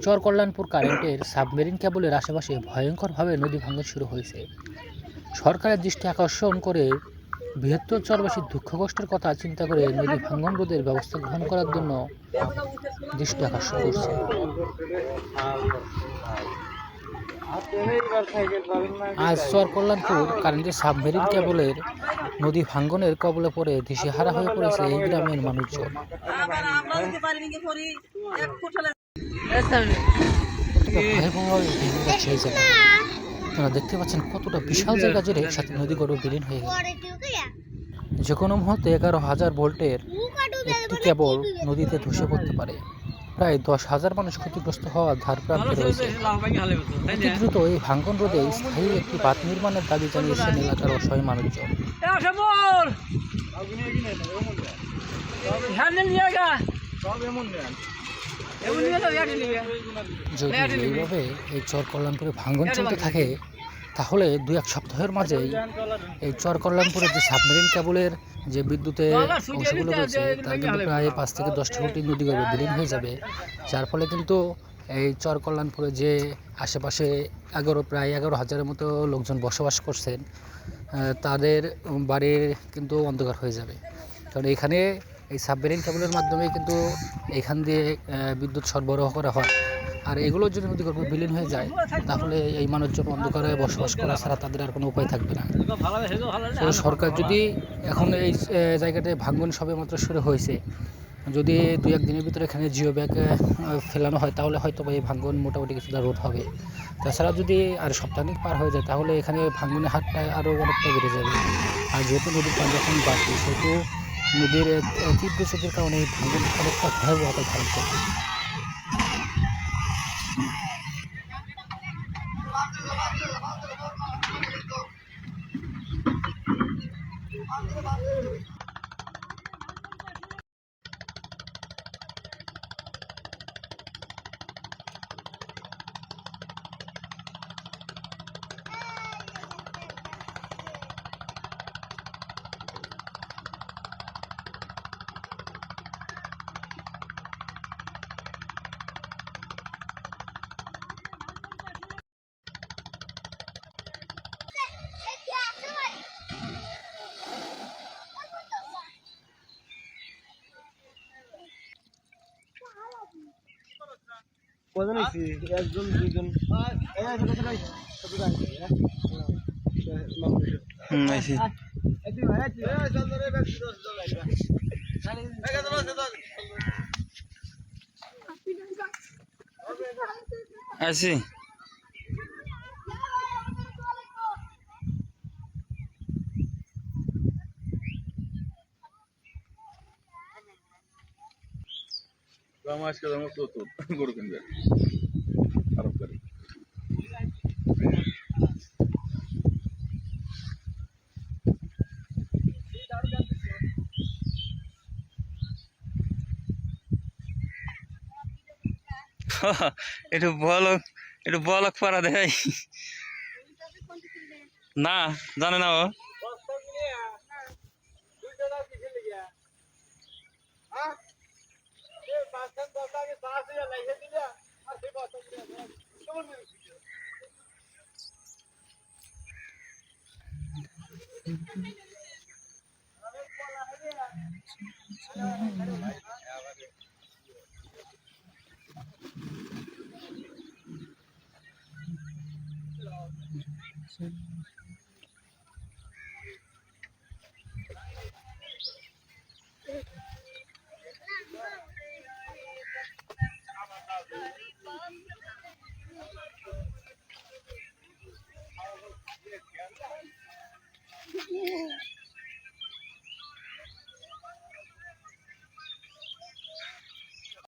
চরকল্যাণপুর কারেন্টের সাবমেরিন কেবলের আশেপাশে ভয়ঙ্করভাবে নদী ভাঙন শুরু হয়েছে। সরকারের দৃষ্টি আকর্ষণ করে বৃহত্তর চরবাসীর দুঃখ কষ্টের কথা চিন্তা করে নদী ভাঙন রোধের ব্যবস্থা গ্রহণ করার জন্য দৃষ্টি আকর্ষণ করছে। আজ চরকল্যাণপুর কারেন্টের সাবমেরিন কেবলের নদী ভাঙ্গনের কবলে পড়ে দিশেহারা হয়ে পড়েছে এই গ্রামের মানুষজন। আপনারা দেখতে পাচ্ছেন কতটা বিশাল জায়গা জুড়ে একসাথে নদী গড়ে বিলীন হয়ে গেল। যে কোনো মুহূর্তে 11,000 ভোল্টের একটি কেবল নদীতে ধসে পড়তে পারে। প্রায় 10,000 মানুষ ক্ষতিগ্রস্ত হওয়ার ধার প্রান্তে রয়েছে। অতি দ্রুত এই ভাঙ্গন রোধে স্থায়ী একটি বাঁধ নির্মাণের দাবি জানিয়েছেন এলাকার অসহায় মানুষজন। যদি এইভাবে এই চরকল্যাণপুরে ভাঙ্গন চলতে থাকে তাহলে 2-1 সপ্তাহের মাঝেই এই চরকল্যাণপুরের যে সাবমেরিন কেবলের যে বিদ্যুতের অংশগুলো রয়েছে তার কিন্তু প্রায় 5 থেকে 10টি কোটি নদী গর্ভে বিলীন হয়ে যাবে। যার ফলে কিন্তু এই চরকল্যাণপুরে যে আশেপাশে প্রায় 11,000-এর মতো লোকজন বসবাস করছেন তাদের বাড়ির কিন্তু অন্ধকার হয়ে যাবে। কারণ এখানে এই সাবমেরিন কেবলের মাধ্যমে কিন্তু এখান দিয়ে বিদ্যুৎ সরবরাহ করা হয়। আর এগুলোর যদি নদীগর্ভে বিলীন হয়ে যায় তাহলে এই মানুষজন অন্ধকারে বসবাস করা ছাড়া তাদের আর কোনো উপায় থাকবে না। তো সরকার যদি এখন এই জায়গাটায় ভাঙ্গন সবেমাত্র শুরু হয়েছে, যদি 2-1 দিনের ভিতরে এখানে জিও ব্যাগ ফেলানো হয় তাহলে হয়তো এই ভাঙ্গন মোটামুটি কিছুটা রোধ হবে। তাছাড়া যদি আর সপ্তাহখানেক পার হয়ে যায় তাহলে এখানে ভাঙ্গনের হারটা আরও অনেকটা বেড়ে যাবে। আর যেহেতু নদীর পানি যখন বাড়ছে সেহেতু নদীর তীব্র স্রোতের কারণে এই ভাঙ্গন অনেকটা ভয়াবহতা ধারণ করবে। একজন দুজন আছি আজকে গরু কিনবে আরব করে একটু বলক পারা দেয় না জানে না ও Yeah.